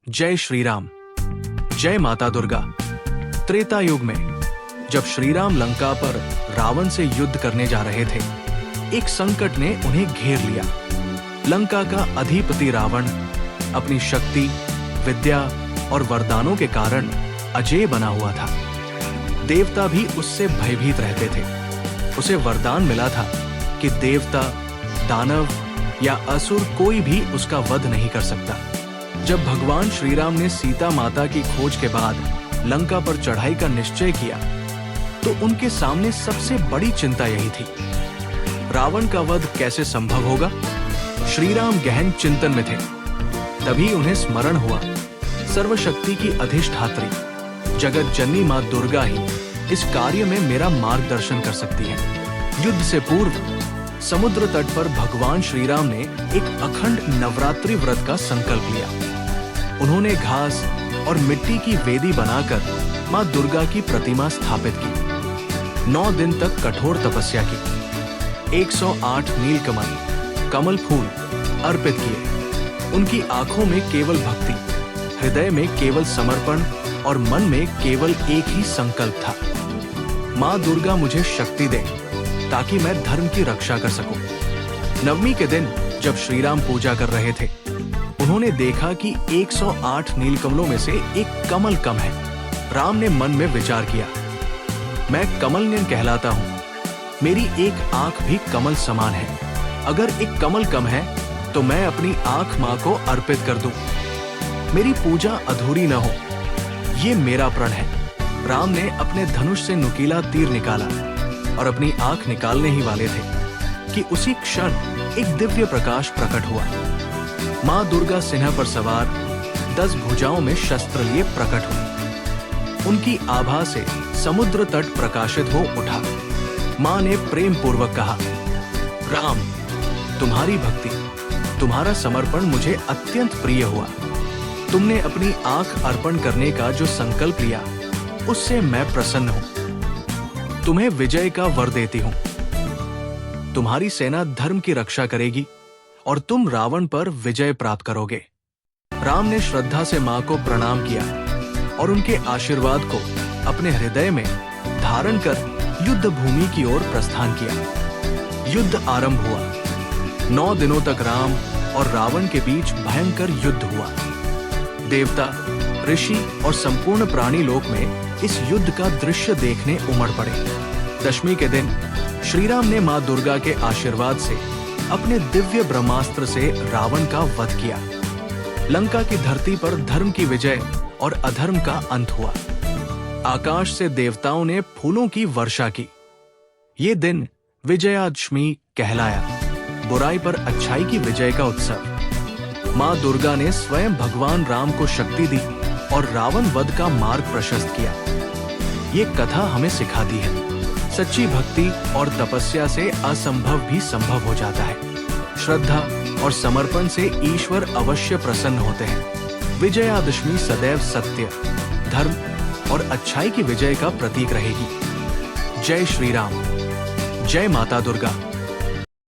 जय श्री राम। जय माता दुर्गा। त्रेता युग में जब श्री राम लंका पर रावण से युद्ध करने जा रहे थे, एक संकट ने उन्हें घेर लिया। लंका का अधिपति रावण अपनी शक्ति, विद्या और वरदानों के कारण अजेय बना हुआ था। देवता भी उससे भयभीत रहते थे। उसे वरदान मिला था कि देवता, दानव या असुर कोई भी उसका वध नहीं कर सकता। जब भगवान श्री राम ने सीता माता की खोज के बाद लंका पर चढ़ाई का निश्चय किया, तो उनके सामने सबसे बड़ी चिंता यही थी, रावण का वध कैसे संभव होगा। श्री राम गहन चिंतन में थे। तभी उन्हें स्मरण हुआ, सर्वशक्ति की अधिष्ठात्री जगत जननी मां दुर्गा ही इस कार्य में मेरा मार्गदर्शन कर सकती है। युद्ध से पूर्व समुद्र तट पर भगवान श्री राम ने एक अखंड नवरात्रि व्रत का संकल्प लिया। उन्होंने घास और मिट्टी की वेदी बनाकर मां दुर्गा की प्रतिमा स्थापित की। 9 दिन तक कठोर तपस्या की। 108 नीलकमल कमल फूल अर्पित किए। उनकी आंखों में केवल भक्ति, हृदय में केवल समर्पण और मन में केवल एक ही संकल्प था, मां दुर्गा मुझे शक्ति दे ताकि मैं धर्म की रक्षा कर सकूं। नवमी के दिन जब श्री राम पूजा कर रहे थे, उन्होंने देखा कि 108 नीलकमलों में से एक कमल कम है। राम ने मन में विचार किया, मैं कमल नयन कहलाता हूँ, मेरी एक आंख भी कमल समान है। अगर एक कमल कम है तो मैं अपनी आंख मां को अर्पित कर दूं। मेरी पूजा अधूरी न हो, ये मेरा प्रण है। राम ने अपने धनुष से नुकीला तीर निकाला और अपनी आंख निकालने ही वाले थे कि उसी क्षण एक दिव्य प्रकाश प्रकट हुआ। मां दुर्गा सिंह पर सवार 10 भुजाओं में शस्त्र लिए प्रकट हुई। उनकी आभा से समुद्र तट प्रकाशित हो उठा। मां ने प्रेम पूर्वक कहा, राम, तुम्हारी भक्ति, तुम्हारा समर्पण मुझे अत्यंत प्रिय हुआ। तुमने अपनी आंख अर्पण करने का जो संकल्प लिया, उससे मैं प्रसन्न हूं। तुम्हें विजय का वर देती हूं। तुम्हारी सेना धर्म की रक्षा करेगी और तुम रावण पर विजय प्राप्त करोगे। राम ने श्रद्धा से मां को प्रणाम किया और उनके आशीर्वाद को अपने हृदय में धारण कर युद्ध भूमि की ओर प्रस्थान किया। युद्ध आरंभ हुआ। 9 दिनों तक राम और रावण के बीच भयंकर युद्ध हुआ। देवता, ऋषि और संपूर्ण प्राणी लोक में इस युद्ध का दृश्य देखने उमड़ पड़े। दशमी के दिन श्री राम ने मां दुर्गा के आशीर्वाद से अपने दिव्य ब्रह्मास्त्र से रावण का वध किया। लंका की धरती पर धर्म की विजय और अधर्म का अंत हुआ। आकाश से देवताओं ने फूलों की वर्षा की। ये दिन विजयादशमी कहलाया, बुराई पर अच्छाई की विजय का उत्सव। मां दुर्गा ने स्वयं भगवान राम को शक्ति दी और रावण वध का मार्ग प्रशस्त किया। ये कथा हमें सिखाती है, सच्ची भक्ति और तपस्या से असंभव भी संभव हो जाता है। श्रद्धा और समर्पण से ईश्वर अवश्य प्रसन्न होते हैं। विजयादशमी सदैव सत्य, धर्म और अच्छाई की विजय का प्रतीक रहेगी। जय श्री राम। जय माता दुर्गा।